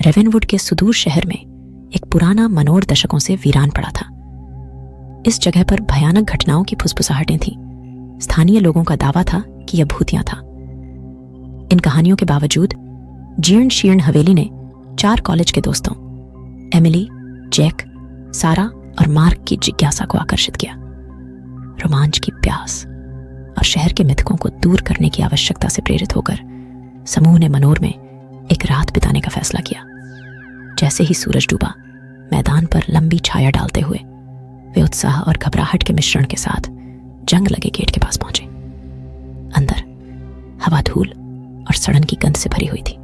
रेवेनवुड के सुदूर शहर में एक पुराना मनोर दशकों से वीरान पड़ा था। इस जगह पर भयानक घटनाओं की फुसफुसाहटें थीं। स्थानीय लोगों का दावा था कि यह भूतिया था। इन कहानियों के बावजूद जीर्ण शीर्ण हवेली ने 4 कॉलेज के दोस्तों एमिली, जैक, सारा और मार्क की जिज्ञासा को आकर्षित किया। रोमांच की प्यास और शहर के मिथकों को दूर करने की आवश्यकता से प्रेरित होकर समूह ने मनोर में एक रात बिताने का फैसला किया। जैसे ही सूरज डूबा, मैदान पर लंबी छाया डालते हुए वे उत्साह और घबराहट के मिश्रण के साथ जंग लगे गेट के पास पहुंचे। अंदर हवा धूल और सड़न की गंध से भरी हुई थी।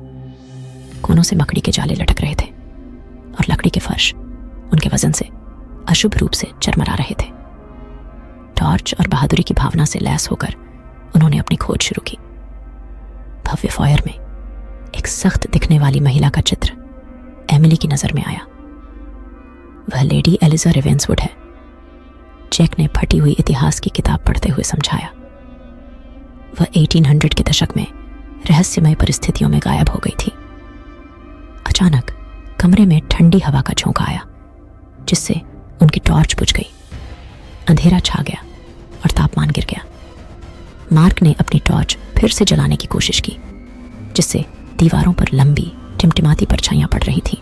कोनों से मकड़ी के जाले लटक रहे थे और लकड़ी के फर्श उनके वजन से अशुभ रूप से चरमरा रहे थे। टॉर्च और बहादुरी की भावना से लैस होकर उन्होंने अपनी खोज शुरू की। भव्य फॉयर में एक सख्त दिखने वाली महिला का चित्र एमिली की नजर में आया। वह लेडी एलिजा रेवेंसवुड है, जैक ने फटी हुई इतिहास की किताब पढ़ते हुए समझाया। वह 1800 के दशक में रहस्यमय परिस्थितियों में गायब हो गई थी। अचानक कमरे में ठंडी हवा का झोंका आया, जिससे उनकी टॉर्च बुझ गई। अंधेरा छा गया और तापमान गिर गया। मार्क ने अपनी टॉर्च फिर से जलाने की कोशिश की, जिससे दीवारों पर लंबी टिमटिमाती परछाइयां पड़ रही थीं।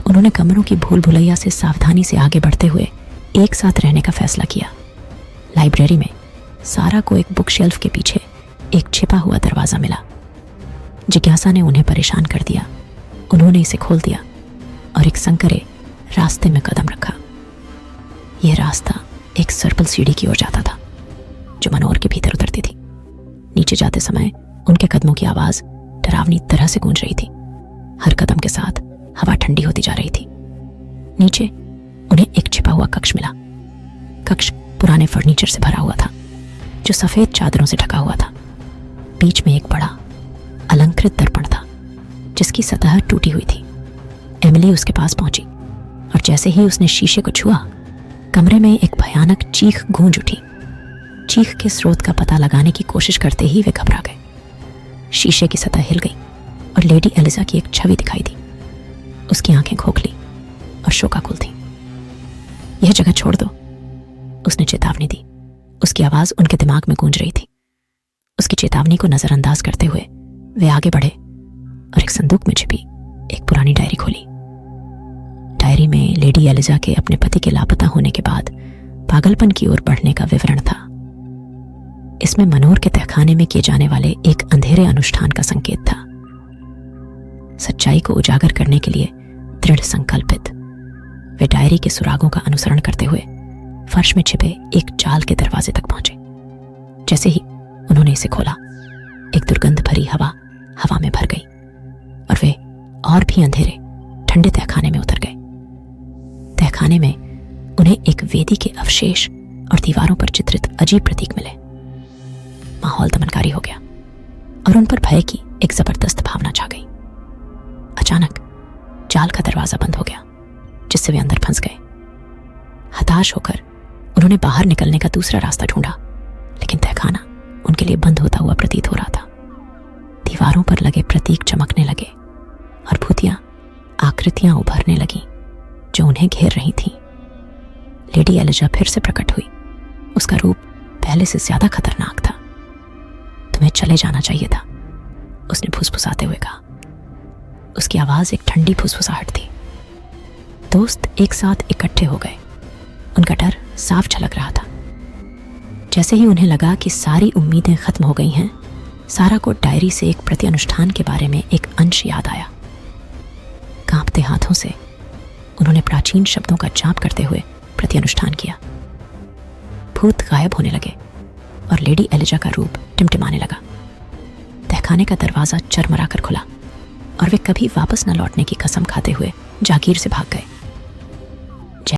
उन्होंने कमरों की भूल भुलैया से सावधानी से आगे बढ़ते हुए एक साथ रहने का फैसला किया। लाइब्रेरी में सारा को एक बुक शेल्फ के पीछे एक छिपा हुआ दरवाजा मिला। जिज्ञासा ने उन्हें परेशान कर दिया। उन्होंने इसे खोल दिया और एक संकरे रास्ते में कदम रखा। यह रास्ता एक सर्पल सीढ़ी की ओर जाता था, जो मनोर के भीतर उतरती थी। नीचे जाते समय उनके कदमों की आवाज डरावनी तरह से गूंज रही थी। हर कदम के साथ हवा ठंडी होती जा रही थी। नीचे उन्हें एक छिपा हुआ कक्ष मिला। कक्ष पुराने फर्नीचर से भरा हुआ था, जो सफेद चादरों से ढका हुआ था। बीच में एक बड़ा अलंकृत दर्पण था, जिसकी सतह टूटी हुई थी। एमिली उसके पास पहुंची और जैसे ही उसने शीशे को छुआ, कमरे में एक भयानक चीख गूंज उठी। चीख के स्रोत का पता लगाने की कोशिश करते ही वे घबरा गए। शीशे की सतह हिल गई और लेडी एलिजा की एक छवि दिखाई दी। उसकी आंखें खोखली और शोकाकुल थीं। यह जगह छोड़ दो, उसने चेतावनी दी। उसकी आवाज उनके दिमाग में गूंज रही थी। उसकी चेतावनी को नजरअंदाज करते हुए वे आगे बढ़े और एक संदूक में छिपी एक पुरानी डायरी खोली। डायरी में लेडी एलिजा के अपने पति के लापता होने के बाद पागलपन की ओर बढ़ने का विवरण था। इसमें मनोर के तहखाने में किए जाने वाले एक अंधेरे अनुष्ठान का संकेत था। सच्चाई को उजागर करने के लिए दृढ़ संकल्पित वे डायरी के सुरागों का अनुसरण करते हुए फर्श में छिपे एक जाल के दरवाजे तक पहुंचे। जैसे ही उन्होंने इसे खोला, एक दुर्गंध भरी हवा में भर गई और वे और भी अंधेरे ठंडे तहखाने में उतर गए। तहखाने में उन्हें एक वेदी के अवशेष और दीवारों पर चित्रित अजीब प्रतीक मिले। माहौल दमनकारी हो गया और उन पर भय की एक जबरदस्त भावना छा गई। अचानक जाल का दरवाजा बंद हो गया, जिससे वे अंदर फंस गए। हताश होकर उन्होंने बाहर निकलने का दूसरा रास्ता ढूंढा, लेकिन तहखाना उनके लिए बंद होता हुआ प्रतीत हो रहा था। दीवारों पर लगे प्रतीक चमकने लगे और भूतिया आकृतियां उभरने लगीं, जो उन्हें घेर रही थीं। लेडी एलिजा फिर से प्रकट हुई। उसका रूप पहले से ज्यादा खतरनाक था। तुम्हें चले जाना चाहिए था, उसने फुसफुसाते हुए कहा। उसकी आवाज एक ठंडी फुसफुसाहट थी। दोस्त एक साथ इकट्ठे हो गए। उनका डर साफ झलक रहा था। जैसे ही उन्हें लगा कि सारी उम्मीदें खत्म हो गई हैं, सारा को डायरी से एक प्रति अनुष्ठान के बारे में एक अंश याद आया। कांपते हाथों से उन्होंने प्राचीन शब्दों का जाप करते हुए प्रति अनुष्ठान किया। भूत गायब होने लगे और लेडी एलिजा का रूप टिमटिमाने लगा। तहखाने का दरवाजा चरमरा कर खुला और वे कभी वापस न लौटने की कसम खाते हुए जागीर से भाग गए।